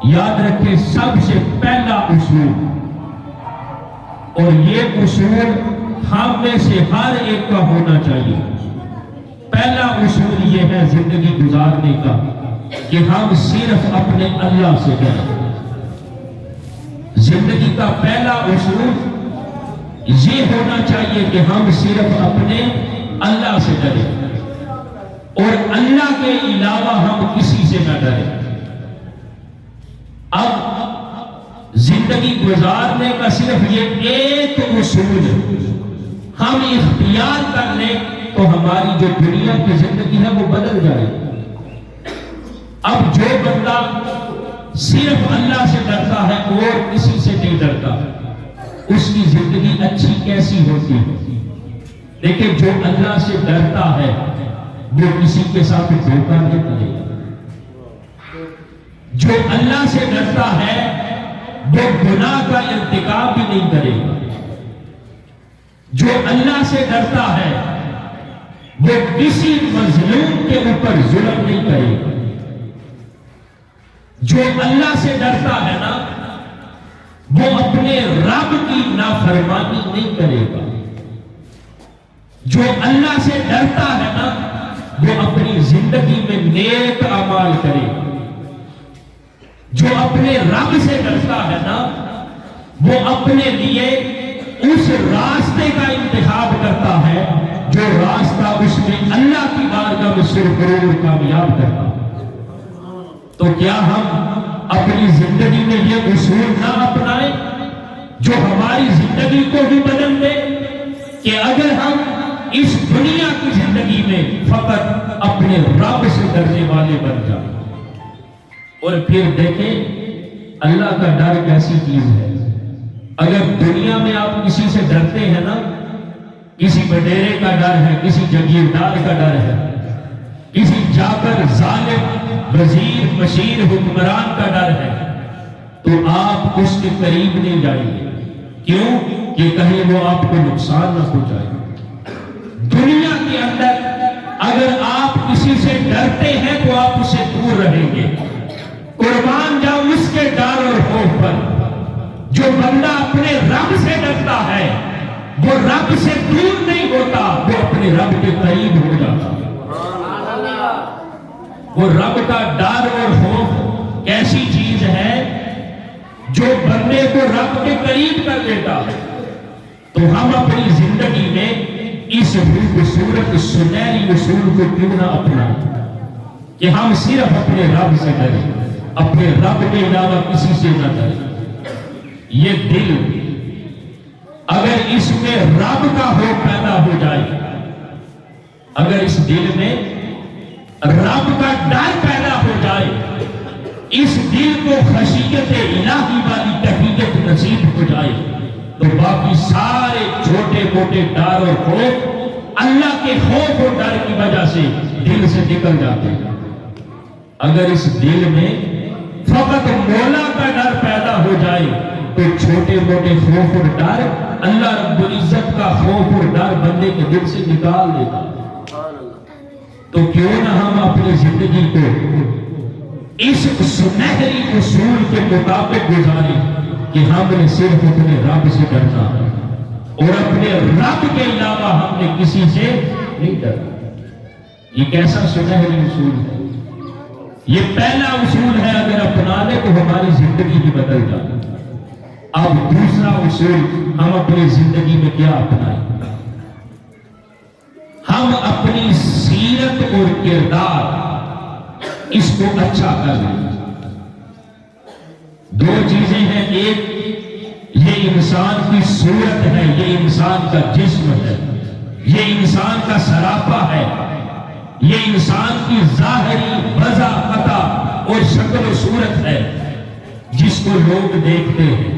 یاد رکھیں سب سے پہلا اصول، اور یہ اصول ہم میں سے ہر ایک کا ہونا چاہیے، پہلا اصول یہ ہے زندگی گزارنے کا کہ ہم صرف اپنے اللہ سے ڈریں۔ زندگی کا پہلا اصول یہ ہونا چاہیے کہ ہم صرف اپنے اللہ سے ڈریں اور اللہ کے علاوہ ہم کسی سے نہ ڈریں۔ اب زندگی گزارنے کا صرف یہ ایک اصول ہم اختیار کر لیں تو ہماری جو دنیا کی زندگی ہے وہ بدل جائے۔ اب جو بندہ صرف اللہ سے ڈرتا ہے اور کسی سے نہیں ڈرتا، اس کی زندگی اچھی کیسی ہوتی ہے؟ لیکن جو اللہ سے ڈرتا ہے وہ کسی کے ساتھ دھوکہ نہیں کرے گا، جو اللہ سے ڈرتا ہے وہ گناہ کا ارتکاب بھی نہیں کرے گا، جو اللہ سے ڈرتا ہے وہ کسی مظلوم کے اوپر ظلم نہیں کرے گا، جو اللہ سے ڈرتا ہے نا وہ اپنے رب کی نافرمانی نہیں کرے گا، جو اللہ سے ڈرتا ہے نا وہ اپنی زندگی میں نیک اعمال کرے گا، جو اپنے رب سے ڈرتا ہے نا وہ اپنے لیے اس راستے کا انتخاب کرتا ہے جو راستہ اس میں اللہ کی بارگاہ میں سرفراز اور کامیاب کرتا ہے۔ تو کیا ہم اپنی زندگی میں یہ اصول نہ اپنائیں جو ہماری زندگی کو بھی بدل دے کہ اگر ہم اس دنیا کی زندگی میں فقط اپنے رب سے ڈرنے والے بن جائیں؟ اور پھر دیکھیں اللہ کا ڈر کیسی چیز ہے۔ اگر دنیا میں آپ کسی سے ڈرتے ہیں نا، کسی بڈیرے کا ڈر ہے، کسی جگیردار کا ڈر ہے، کسی جابر ظالم وزیر مشیر حکمران کا ڈر ہے، تو آپ اس کے قریب نہیں جائیں گے۔ کیوں؟ کہ کہیں وہ آپ کو نقصان نہ پہنچائے۔ دنیا کے اندر اگر آپ کسی سے ڈرتے ہیں تو آپ اس سے دور رہیں گے۔ قربان جاؤ اس کے ڈر اور خوف پر۔ جو بندہ اپنے رب سے ڈرتا ہے وہ رب سے دور نہیں ہوتا، وہ اپنے رب کے قریب ہو جاتا۔ وہ رب کا ڈر اور خوف کیسی چیز ہے جو بندے کو رب کے قریب کر دیتا ہے۔ تو ہم اپنی زندگی میں اس خوبصورت سنہری اصول کو کیوں نہ اپنائیں کہ ہم صرف اپنے رب سے ڈریں، اپنے رب کے علاوہ کسی سے نہ ڈریں۔ یہ دل اگر اس میں رب کا خوف پیدا ہو جائے، اگر اس دل میں رب کا ڈر پیدا ہو جائے، اس دل کو خشیت الہی والی تحقیقت نصیب ہو جائے، تو باقی سارے چھوٹے موٹے ڈر اور خوف اللہ کے خوف اور ڈر کی وجہ سے دل سے نکل جاتے ہیں۔ اگر اس دل میں فقط مولا کا ڈر پیدا ہو جائے تو چھوٹے موٹے خوف اور ڈر اللہ رب العزت کا خوف اور ڈر بندے کے دل سے نکال دیتا۔ تو کیوں نہ ہم اپنی زندگی کو اس سنہری اصول کے مطابق گزاریں کہ ہم نے صرف اپنے رب سے ڈرنا ہے اور اپنے رب کے علاوہ ہم نے کسی سے نہیں ڈرنا۔ یہ کیسا سنہری اصول ہے؟ یہ پہلا اصول ہے، اگر اپنا لے تو ہماری زندگی بھی بدل جائے۔ اب دوسرا اصول ہم اپنی زندگی میں کیا اپنائیں؟ ہم اپنی سیرت اور کردار اس کو اچھا کر لیں۔ دو چیزیں ہیں، ایک یہ انسان کی صورت ہے، یہ انسان کا جسم ہے، یہ انسان کا سراپا ہے، یہ انسان کی ظاہری وضاحت اور شکل و صورت ہے جس کو لوگ دیکھتے ہیں۔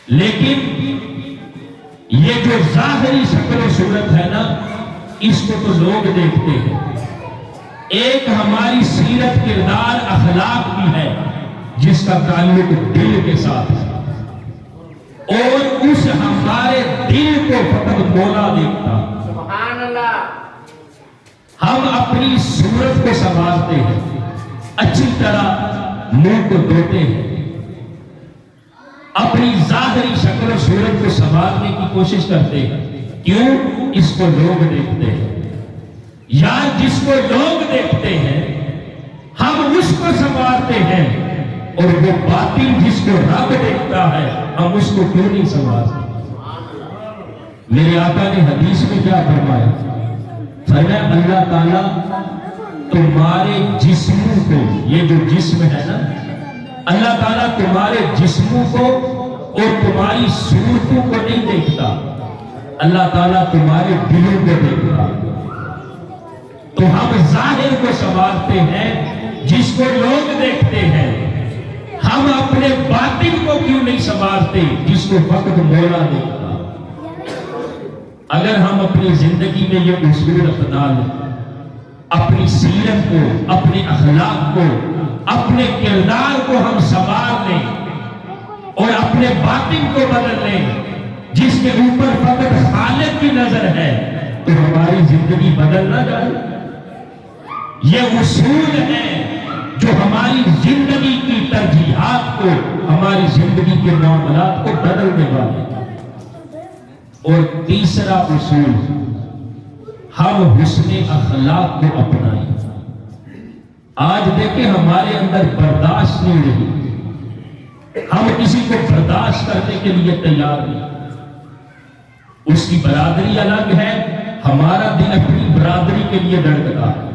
لیکن یہ جو ظاہری شکل و صورت ہے نا، اس کو تو لوگ دیکھتے ہیں۔ ایک ہماری سیرت کردار اخلاق بھی ہے جس کا تعلق دل کے ساتھ ہے، اور اس ہمارے دل کو فقط مولا دیکھتا۔ سبحان اللہ۔ ہم اپنی صورت کو سنوارتے ہیں، اچھی طرح منہ کو دھوتے ہیں، اپنی ظاہری شکل و صورت کو سنوارنے کی کوشش کرتے ہیں، کیوں؟ اس کو لوگ دیکھتے ہیں، یا جس کو لوگ دیکھتے ہیں ہم اس کو سنوارتے ہیں، اور وہ باطن جس کو رب دیکھتا ہے ہم اس کو کیوں نہیں سنوارتے؟ میرے آقا نے حدیث میں کیا فرمایا؟ فرمایا اللہ تعالیٰ تمہارے جسموں کو، یہ جو جسم ہے نا، اللہ تعالیٰ تمہارے جسموں کو اور تمہاری صورتوں کو نہیں دیکھتا، اللہ تعالیٰ تمہارے دلوں کو دیکھتا۔ تو ہم ظاہر کو سنوارتے ہیں جس کو لوگ دیکھتے ہیں، ہم اپنے باطن کو کیوں نہیں سنوارتے جس کو فقط مولا دیکھتا؟ اگر ہم اپنی زندگی میں یہ اصول اپنا لیں، اپنی سیرت کو، اپنے اخلاق کو، اپنے کردار کو ہم سنوار لیں اور اپنے باطن کو بدل لیں جس کے اوپر فقط خالق کی نظر ہے، تو ہماری زندگی بدل نہ جائے۔ یہ اصول ہے جو ہماری زندگی کی ترجیحات کو، ہماری زندگی کے معاملات کو بدلنے والے۔ اور تیسرا اصول، ہم حسن اخلاق کو اپنائیں۔ آج دیکھیں ہمارے اندر برداشت نہیں رہی، ہم کسی کو برداشت کرنے کے لیے تیار نہیں۔ اس کی برادری الگ ہے، ہمارا دل اپنی برادری کے لیے دھڑکتا ہے۔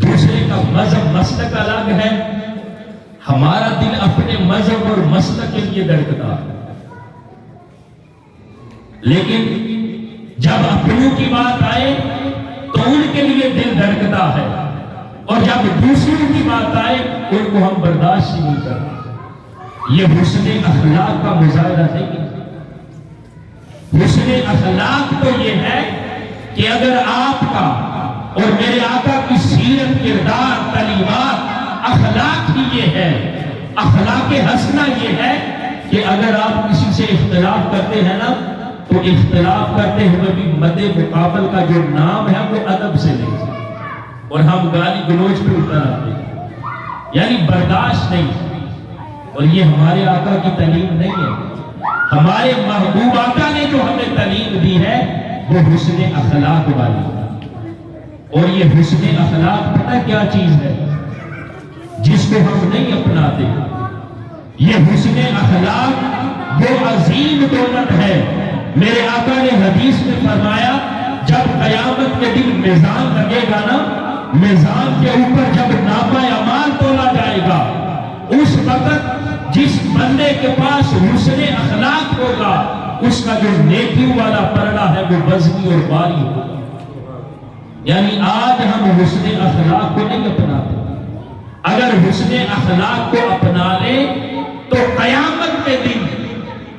دوسرے کا مذہب مسلک الگ ہے، ہمارا دل اپنے مذہب اور مسلک کے لیے دھڑکتا ہے۔ لیکن جب اپنوں کی بات آئے تو ان کے لیے دل دھڑکتا ہے، اور جب دوسروں کی بات آئے ان کو ہم برداشت نہیں کرتے۔ یہ حسن اخلاق کا مظاہرہ نہیں۔ حسن اخلاق تو یہ ہے کہ اگر آپ کا اور میرے آقا کی سیرت، کردار، تعلیمات، اخلاق ہی یہ ہے، اخلاق حسنہ یہ ہے کہ اگر آپ کسی سے اختلاف کرتے ہیں نا تو اختلاف کرتے ہوئے بھی مد مقابل کا جو نام ہے وہ ادب سے لیں، اور ہم گالی گلوچ پہ اتر آتے ہیں، یعنی برداشت نہیں۔ اور یہ ہمارے آقا کی تعلیم نہیں ہے، ہمارے محبوب آقا نے جو ہمیں تعلیم دی ہے وہ حسن اخلاق والی ہے۔ اور یہ حسن اخلاق پتہ کیا چیز ہے جس کو ہم نہیں اپناتے؟ یہ حسن اخلاق وہ عظیم دولت ہے۔ میرے آقا نے حدیث میں فرمایا جب قیامت کے دن میزان لگے گا نا، میزان کے اوپر جب نامہ اعمال تولا جائے گا، اس وقت جس بندے کے پاس حسن اخلاق ہوگا اس کا جو نیکیوں والا پرڑا ہے وہ وزنی اور باری ہوگا۔ یعنی آج ہم حسن اخلاق کو نہیں اپناتے۔ اگر حسن اخلاق کو اپنا لیں تو قیامت کے دن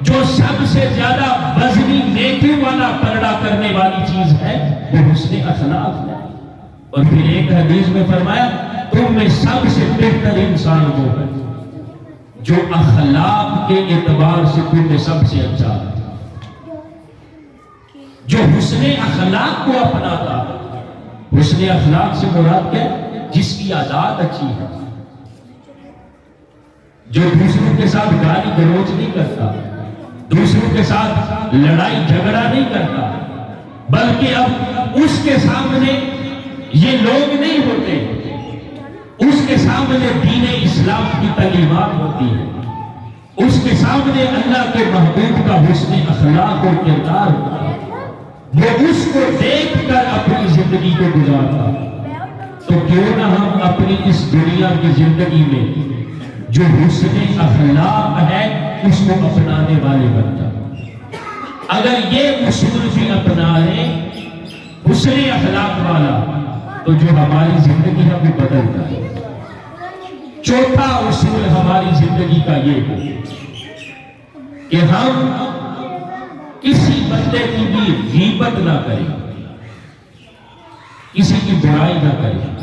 جو سب سے زیادہ وزنی نیکیوں والا پرڑا کرنے والی چیز ہے وہ حسن اخلاق ہے۔ اور پھر ایک حدیث میں فرمایا تم میں سب سے بہتر انسان وہ ہے جو اخلاق کے اعتبار سے تم میں سب سے اچھا ہے، جو حسن اخلاق کو اپناتا ہے۔ حسن اخلاق سے مراد کیا؟ جس کی عادات اچھی ہے، جو دوسروں کے ساتھ گالی گلوچ نہیں کرتا، دوسروں کے ساتھ لڑائی جھگڑا نہیں کرتا، بلکہ اب اس کے سامنے یہ لوگ نہیں ہوتے، اس کے سامنے دین اسلام کی تعلیمات ہوتی ہے، اس کے سامنے اللہ کے محبوب کا حسن اخلاق اور کردار ہوتا ہے، وہ اس کو دیکھ کر اپنی زندگی کو گزارتا۔ تو کیوں نہ ہم اپنی اس دنیا کی زندگی میں جو حسن اخلاق ہے اس کو اپنانے والے بن جائیں۔ اگر یہ اصول بھی اپنا لیں حسن اخلاق والا تو جو ہماری زندگی ہے وہ بدل جائے۔ چوتھا اصول ہماری زندگی کا یہ ہے کہ ہم کسی بندے کی بھی غیبت نہ کریں، کسی کی برائی نہ کریں۔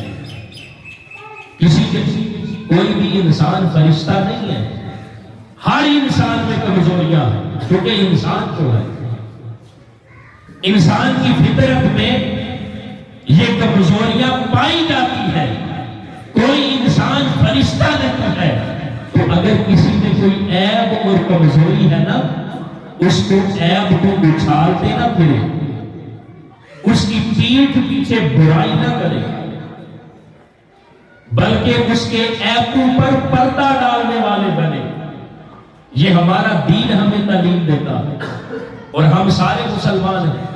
کوئی بھی انسان فرشتہ نہیں ہے، ہر انسان میں کمزوریاں ہیں، کیونکہ انسان تو ہے۔ انسان کی فطرت میں یہ کمزوریاں پائی جاتی ہے، کوئی انسان فرشتہ اگر کسی میں کوئی عیب اور کمزوری ہے نا، اس کو عیب کو اچھالتے نہ پھرے، اس کی پیٹھ پیچھے برائی نہ کرے، بلکہ اس کے عیبوں پر پردہ ڈالنے والے بنے۔ یہ ہمارا دین ہمیں تعلیم دیتا ہے، اور ہم سارے مسلمان ہیں۔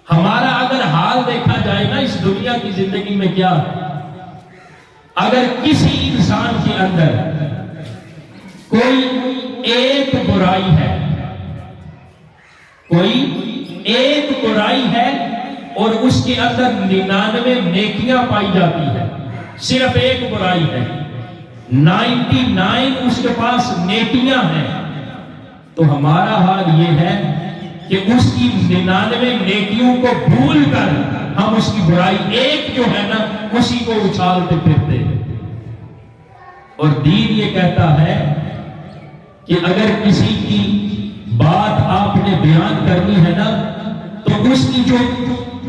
ہمارا اگر حال دیکھا جائے نا اس دنیا کی زندگی میں کیا ہے، اگر کسی انسان کے اندر کوئی ایک برائی ہے، کوئی ایک برائی ہے اور اس کے اندر 99 نیکیاں پائی جاتی ہے، صرف ایک برائی ہے، 99 اس کے پاس نیکیاں ہیں، تو ہمارا حال یہ ہے کہ اس کی 99 نیکیوں کو بھول کر ہم اس کی برائی ایک جو ہے نا اسی کو اچھالتے پھرتے ہیں۔ اور دین یہ کہتا ہے کہ اگر کسی کی بات آپ نے بیان کرنی ہے نا تو اس کی جو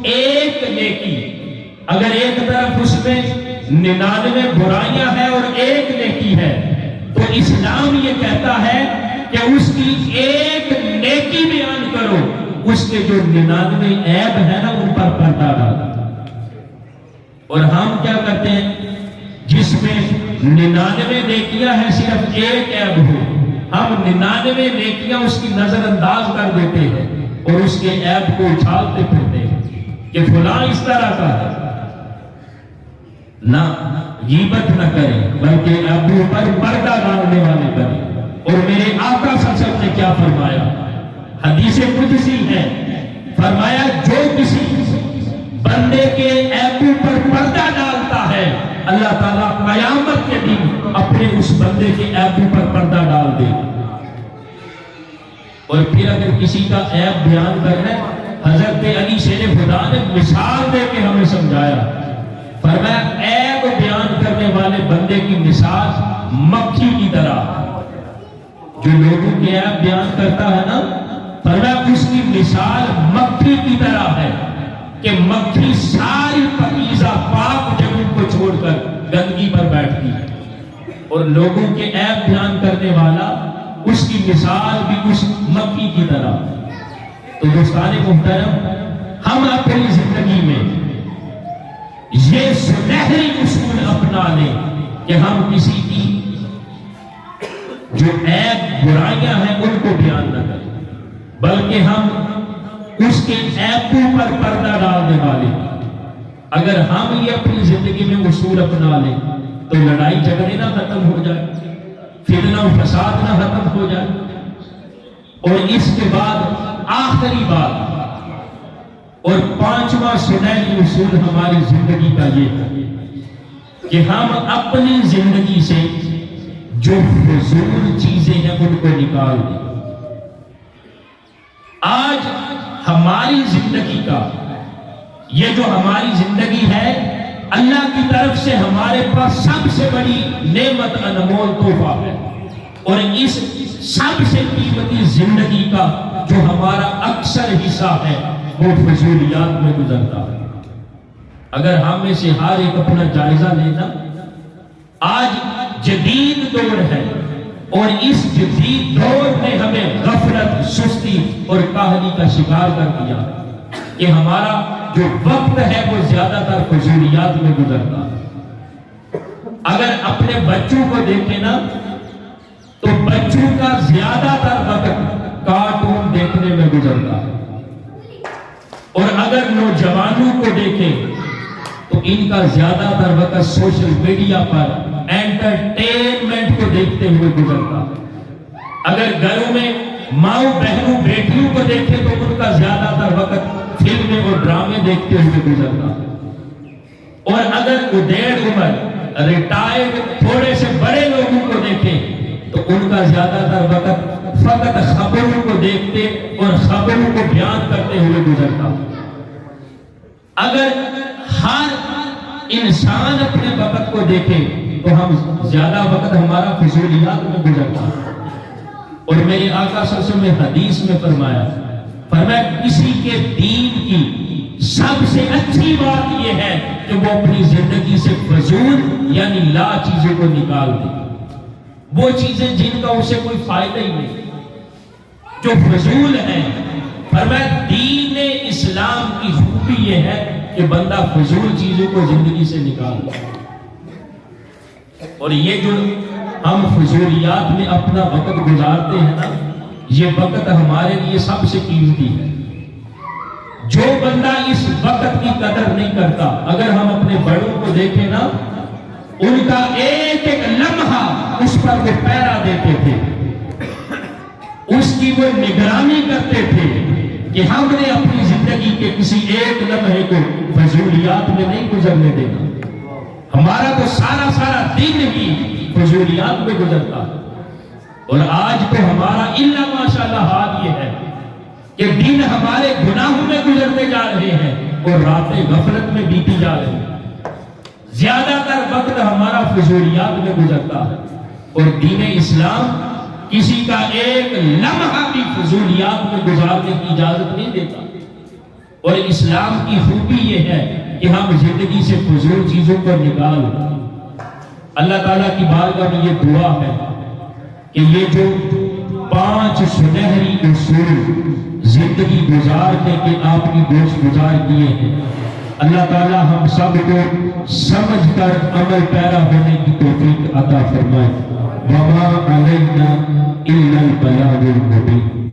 ایک نیکی، اگر ایک طرف اس میں 99 برائیاں ہیں اور ایک نیکی ہے، تو اسلام یہ کہتا ہے کہ اس کی ایک نیکی بیان کرو، اس کے جو 99 عیب ہے نا ان پر پردہ ڈالو۔ اور ہم کیا کرتے ہیں، جس میں 99 نیکیاں ہیں صرف ایک عیب ہو، ہم 99 نیکیاں اس کی نظر انداز کر دیتے ہیں اور اس کے عیب کو اچھالتے پھرتے ہیں کہ فلاں اس طرح کا ہے۔ نہ غیبت نہ کریں، بلکہ عیبوں پر پردہ ڈالنے والے بنیں۔ اور میرے آقا صلی اللہ علیہ وسلم نے کیا فرمایا، حدیث قدسی ہے، فرمایا جو کسی بندے کے عیبوں پر پردہ ڈالتا ہے، اللہ تعالیٰ قیامت کے دن اپنے اس بندے کے عیبوں پر پردہ ڈال دے۔ اور پھر اگر کسی کا عیب بیان کرنا ہے، حضرت علی شیر خدا نے مثال دے کے ہمیں سمجھایا، فرمایا عیب بیان کرنے والے بندے کی مثال مکھی کی طرح، جو لوگوں کے عیب بیان کرتا ہے نا، فرمایا اس کی مثال مکھی کی طرح ہے کہ مکھی ساری پاکیزہ پاک جگہوں کو چھوڑ کر گندگی پر بیٹھتی ہے، اور لوگوں کے عیب بیان کرنے والا اس کی مثال بھی اس مکھی کی طرح۔ تو دوستان محترم، ہم اپنی زندگی میں یہ سنہری اصول اپنا لیں کہ ہم کسی کی جو عیب برائیاں ہیں ان کو بیان نہ کریں، بلکہ ہم اس کے عیبوں پر پردہ ڈالنے والے۔ اگر ہم یہ اپنی زندگی میں اصول اپنا لیں تو لڑائی جھگڑے نہ ختم ہو جائے، فتنہ و فساد نہ ختم ہو جائے۔ اور اس کے بعد آخری بات اور 5واں سنہری اصول ہماری زندگی کا یہ ہے کہ ہم اپنی زندگی سے جو فضول چیزیں ہیں ان کو نکال دیں۔ آج ہماری زندگی کا یہ جو ہماری زندگی ہے، اللہ کی طرف سے ہمارے پاس سب سے بڑی نعمت انمول تحفہ ہے، اور اس سب سے قیمتی زندگی کا جو ہمارا اکثر حصہ ہے وہ فضولیات میں گزرتا ہے۔ اگر ہم میں سے ہر ایک اپنا جائزہ لینا، آج جدید دور ہے اور اس جدید دور نے ہمیں غفلت، سستی اور کاہلی کا شکار کر دیا کہ ہمارا جو وقت ہے وہ زیادہ تر فضولیات میں گزرتا ہے۔ اگر اپنے بچوں کو دیکھیں نا تو بچوں کا زیادہ تر وقت کارٹون دیکھنے میں گزرتا ہے، اور اگر نوجوانوں کو دیکھیں تو ان کا زیادہ تر وقت سوشل میڈیا پر انٹرٹینمنٹ کو دیکھتے ہوئے گزرتا ہے۔ اگر گھروں میں ماؤں بہنوں بیٹیوں کو دیکھیں تو ان کا زیادہ تر وقت فلمیں اور ڈرامے دیکھتے ہوئے گزرتا ہے۔ اور اگر ادھیڑ عمر ریٹائرڈ تھوڑے سے بڑے لوگوں کو دیکھیں تو ان کا زیادہ تر وقت فقط خبروں کو دیکھتے اور خبروں کو بیان کرتے ہوئے گزرتا۔ اگر ہر انسان اپنے وقت کو دیکھے تو ہم زیادہ وقت ہمارا فضولیات میں گزرتا۔ اور میرے آقا صلی اللہ علیہ وسلم نے حدیث میں فرمایا کسی کے دین کی سب سے اچھی بات یہ ہے کہ وہ اپنی زندگی سے فضول یعنی لا چیزوں کو نکال دے۔ وہ چیزیں جن کا اسے کوئی فائدہ ہی نہیں، جو فضول ہیں۔ فرمایا دین اسلام کی خوبی یہ ہے کہ بندہ فضول چیزوں کو زندگی سے نکال دے۔ اور یہ جو ہم فضولیات میں اپنا وقت گزارتے ہیں نا، یہ وقت ہمارے لیے سب سے قیمتی ہے۔ جو بندہ اس وقت کی قدر نہیں کرتا، اگر ہم اپنے بڑوں کو دیکھیں نا، ان کا ایک ایک لمحہ اس پر وہ پہرا دیتے تھے، اس کی وہ نگرانی کرتے تھے کہ ہم نے اپنی زندگی کے کسی ایک لمحے کو فضولیات میں نہیں گزرنے دینا۔ ہمارا تو سارا دن ہی فضولیات میں گزرتا ہے، اور آج تو ہمارا الا ماشاءاللہ حال یہ ہے کہ دن ہمارے گناہوں میں گزرتے جا رہے ہیں اور راتیں غفلت میں بیتی جا رہی ہیں۔ زیادہ تر وقت ہمارا فضولیات میں گزرتا ہے، اور دین اسلام کسی کا ایک لمحہ بھی فضولیات میں گزارنے کی اجازت نہیں دیتا۔ اور اسلام کی خوبی یہ ہے کہ ہم زندگی سے فضول چیزوں کو نکال دیں۔ اللہ تعالیٰ کی بارگاہ میں یہ دعا ہے کہ یہ جو 5 سنہری اصول زندگی گزارنے کے آپ کی گوش گزار کیے ہیں، اللہ تعالیٰ ہم سب کو سمجھ کر عمل پیرا ہونے کی توفیق عطا فرمائے۔ وما علینا الا البلاغ المبین۔